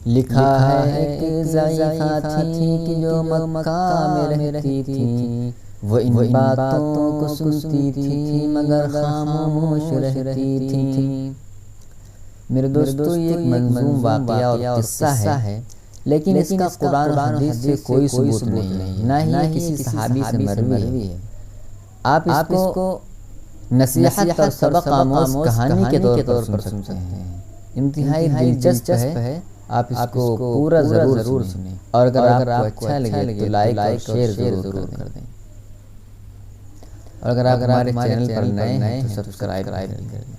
لکھا ہے ایک ضعیفہ تھی کہ جو مکہ میں رہتی تھی، وہ ان باتوں کو سنتی تھی مگر خاموش رہتی تھی۔ میرے دوستو، یہ ایک منظوم واقعہ اور قصہ ہے، لیکن اس کا قرآن و حدیث سے کوئی ثبوت نہیں ہے، نہ ہی کسی صحابی سے مروی ہے۔ آپ اس کو نصیحت اور سبق آموز کہانی کے طور پر سن سکتے ہیں، انتہائی دلچسپ ہے۔ آپ اس کو پورا ضرور سنیں، اور اگر آپ کو اچھا لگے تو لائک اور شیئر ضرور کر دیں، اور اگر آپ ہمارے چینل پر نئے ہیں تو سبسکرائب کر دیں۔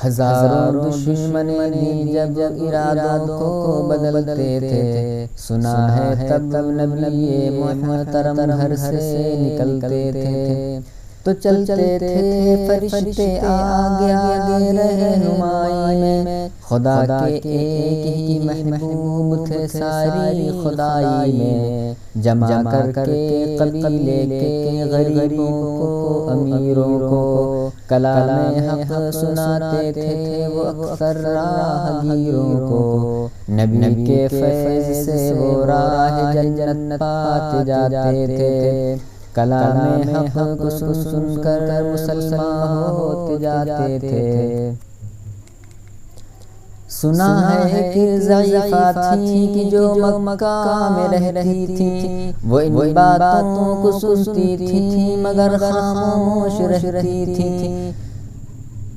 ہزاروں دشمن بھی جب ارادوں کو بدلتے تھے، سنا ہے تب نبی محترم گھر سے نکلتے تھے، تو چلتے تھے فرشتے آگے آگے رہنمائی میں، خدا کے ایک ہی محبوب تھے ساری خدائی میں، جمع کر کے قبیلے کے غریبوں کو امیروں کو، کلام حق سناتے تھے وہ اکثر راہگیروں کو، نبی کے فیض سے وہ راہ جنت پاتے جاتے تھے، کلام حق کو سن کر مسلمان ہوتے جاتے تھے۔ سنا ہے کہ ضعیفہ تھی کہ جو مکہ میں رہتی تھی، وہ ان باتوں کو سنتی تھی مگر خاموش رہتی تھی۔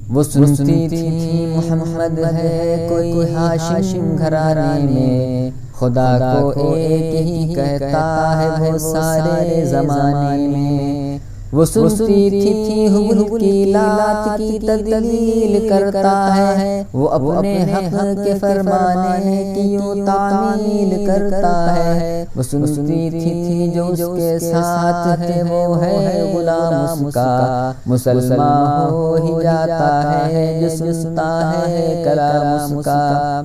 وہ سنتی تھی محمد ہے کوئی ہاشم گھرانے میں، خدا کو ایک ہی کہتا ہے وہ سارے زمانے میں، وہ سنتی تھی حبل کی لات کی تدلیل کرتا ہے، وہ اپنے حق کے فرمانے کی یوں تعمیل کرتا ہے، وہ سنتی تھی جو اس کے ساتھ ہے وہ ہے غلام اس کا، مسلمان ہو ہی جاتا ہے جو سنتا ہے کلام اس کا۔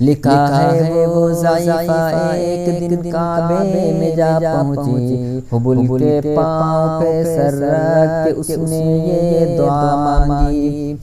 لکھا ہے وہ ضعیفہ ایک دن کعبے میں جا پہنچی، حبل کے پاؤں پہ سر رکھ کے اس نے یہ دعا مانگی،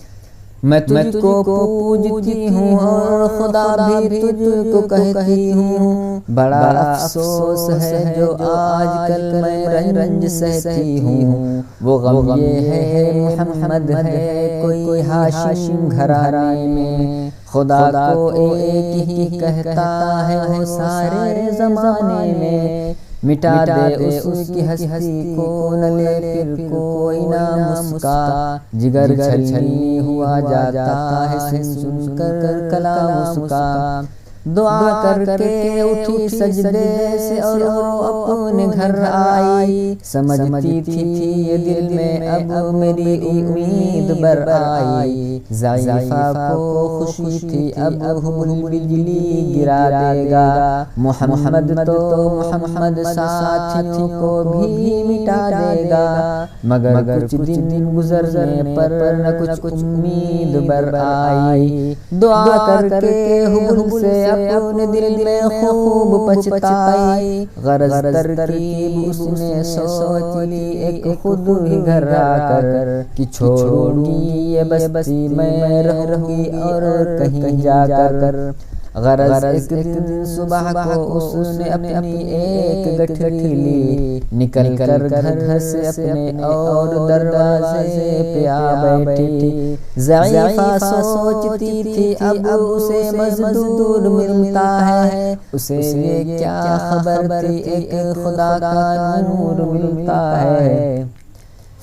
میں تجھ کو پوجتی ہوں اور خدا بھی تجھ کو کہتی ہوں، بڑا افسوس ہے جو آج کل میں رنج سہتی ہوں، وہ غم یہ ہے محمد ہے کوئی ہاشم گھرانے میں، خدا کو ایک ہی کہتا ہے وہ سارے زمانے میں، مٹا دے اس کی ہستی کو نہ لے پھر کوئی نہ مسکا، جگر چھلنی ہوا جاتا ہے سن کر کلام اس کا، دعا کر کے اٹھی سجدے سے اور اپنے گھر آئی، سمجھتی تھی یہ دل میں اب میری امید بر آئی، ضعیفہ کو خوشی تھی اب حبل بجلی گرا دے گا، محمد تو محمد ساتھیوں کو بھی مٹا دے گا، مگر کچھ دن گزرنے پر نہ کچھ امید بر آئی، دعا کر کے حبل سے اپنے دل میں خوب پچھتائی، غرض ترکیب اس نے سوچ لی ایک خود ہی گھر آ کر، کہ چھوڑوں گی یہ بستی میں رہوں گی اور کہیں جا کر، غرض ایک دن صبح کو اس نے اپنی ایک گٹھلی لی، نکل کر گھر سے اپنے اور دروازے پہ آ بیٹھی، ضعیفہ سوچتی تھی اب اسے مزدور ملتا ہے، اسے یہ کیا خبر تھی ایک خدا کا نور ملتا ہے،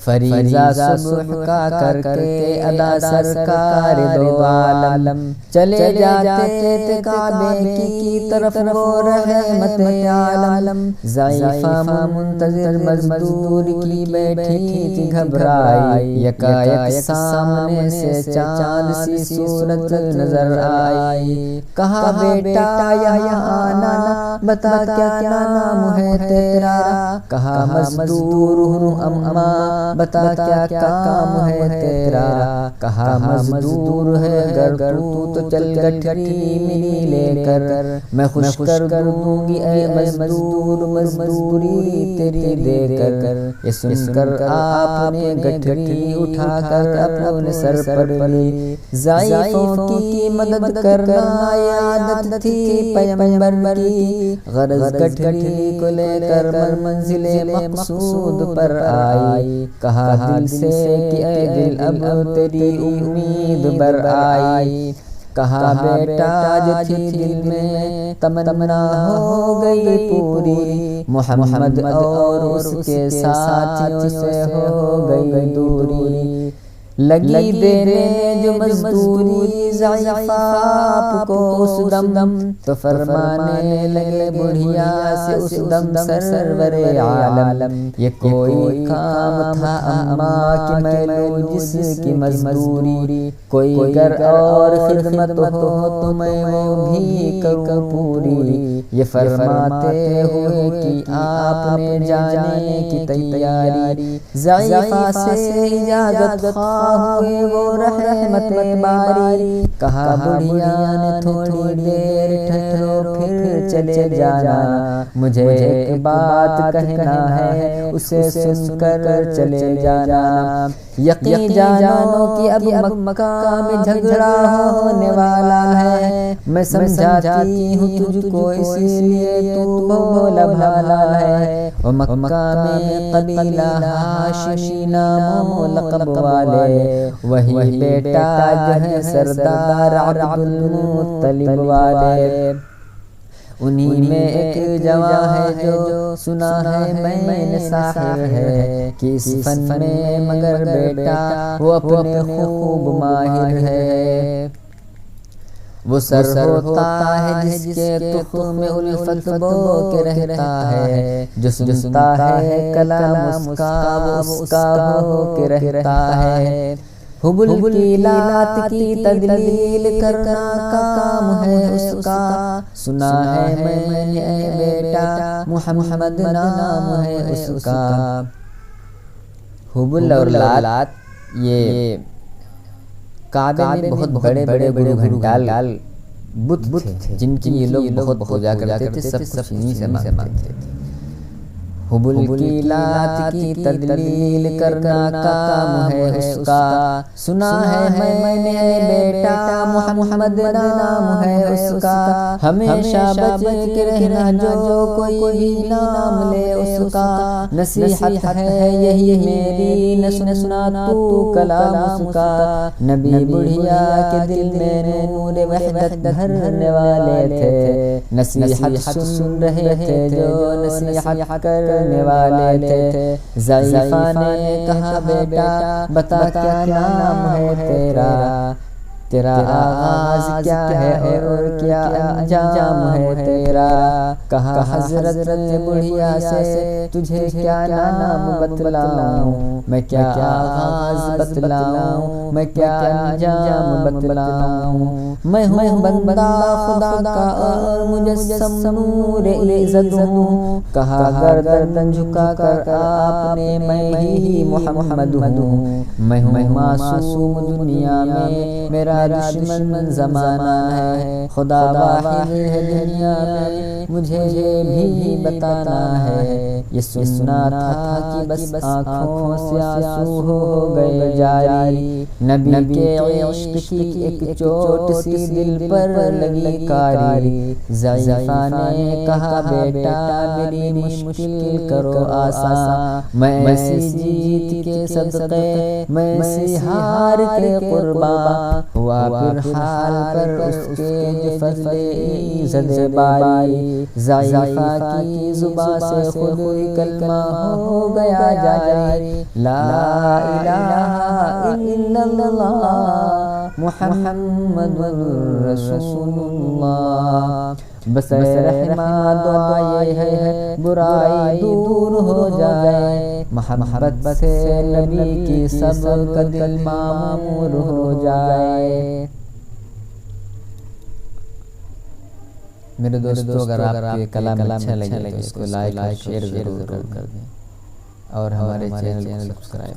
فریضہ صبح کا کر کے ادا سرکار دو عالم، چلے جاتے تھے کعبے کی طرف وہ رحمت عالم، ضعیفہ منتظر مزدور کی بیٹھی تھی گھبرائی، یکایک سامنے سے چاند سی صورت نظر آئی، کہا بیٹا یہاں آنا، بتا کیا نام ہے تیرا، کہا مزدور ہوں اماں، بتا کیا کام ہے تیرا، کہا مزدور ہے اگر تو چل گٹھری میری لے کر، میں خوش کر دوں گی اے مزدور مزدوری تیری دے کر۔ یہ سن کر آپ نے گٹھری اٹھا کر اپنے سر پر لی، ضعیفوں کی مدد کرنا یہ عادت تھی پیغمبر کی، غرض گٹھری کو لے کر منزل مقصود پر آئی، کہا دل سے کہ اے دل اب تیری امید بر آئی، کہا بیٹا جو تھی دل میں تمنا ہو گئی پوری، محمد اور اس کے ساتھیوں سے ہو گئی دوری، لگی دینے جو مزدوری ضعیفہ آپ کو اس دم، تو فرمانے لگے بڑھیا سے اس دم سرور عالم، یہ کوئی کام تھا اماں کہ میں لوں جس کی مزدوری، کوئی گر اور خدمت ہو تو میں وہ بھی کروں پوری، یہ فرماتے ہوئے کہ آپ نے جانے کی تیاری، ضعیفہ سے اجازت ہوئے وہ رحمت باری، کہا بڑھیا نے تھوڑی دیر ٹھہرو پھر چلے جانا، مجھے ایک بات کہنا ہے اسے سن کر چلے جانا، یقین جانو کہ اب مکہ میں جھگڑا ہونے والا ہے، میں سمجھاتی ہوں تجھ کو اسی لیے تو بولا بھالا ہے، وہ مکہ میں قبیلہ ہاشمی نام و لقب والے، وہی بیٹا جو ہے سردار عبد المطلب والے، انہی میں ایک جواں ہے جو سنا ہے میں نے ساحر ہے، کہ اس فن میں مگر بیٹا وہ اپنے خوب ماہر ہے، وہ سر ہوتا ہے جس کے تخم میں الفت بو کے رہتا ہے، جو سنتا ہے کلام اس کا وہ اس کا ہو کے رہتا ہے، حبل کی لات کی تدلیل کرنا کام ہے اس کا، سنا ہے میں نے اے بیٹا محمد نام ہے اس کا، حبل اور لات یہ کعبے میں بہت بڑے بڑے گرو گھنٹال بت تھے جن کی یہ لوگ بہت پوجا کرتے تھے، سب انہی سے مانگتے تھے، حبل کی لات کی تدلیل کرنا کام ہے اس کا، سنا ہے میں نے بیٹا محمد نام ہے اس کا، ہمیشہ بچ کے رہنا جو کوئی بھی نام لے اس کا، نصیحت ہے یہی میری نہ سنا تو کلام اس کا، نبی بڑھیا کے دل میں نور وحدت بھرنے والے تھے، نصیحت سن رہے تھے جو نصیحت کرنے والے تھے، ضعیفہ نے کہا بیٹا بتا کیا نام ہے تیرا، تیرا آغاز کیا ہے اور کیا انجام ہے تیرا، کہا حضرت بڑھیا سے تجھے کیا نام بتلاؤں، میں کیا آغاز بتلاؤں، میں کیا انجام بتلاؤں، میں ہوں بندہ خدا کا اور مجسم نور عزت ہوں، کہا گردن جھکا کر آپ نے میں ہی محمد ہوں، میں ہوں معصوم دنیا میں میرا دشمن زمانہ ہے، خدا واحد ہے دنیا میں مجھے یہ بھی بتانا ہے، یہ سننا تھا کہ بس آنکھوں سے آنسو ہو گئے جاری، نبی کے عشق کی ایک چوٹ سی دل پر لگی کاری، ضعیفہ نے کہا بیٹا میری مشکل کرو آسان، میں ایسی جیت کے صدقے میں ایسی ہار کے قرباں، ہوا پھر حال پر اس کے فضل زدے باری، ضعیفہ کی زباں سے خود کلمہ ہو گیا جاری، لا الہ الا اللہ محمد رسول اللہ، بس رحمہ دعا یہ ہے برائی دور ہو جائے، محبت سے نبی کی سب کا دل معمور ہو جائے۔ میرے دوستو اگر آپ کے کلام اچھا لگے تو اس کو لائک اور شیئر ضرور کر دیں، اور ہمارے چینل کو سبسکرائب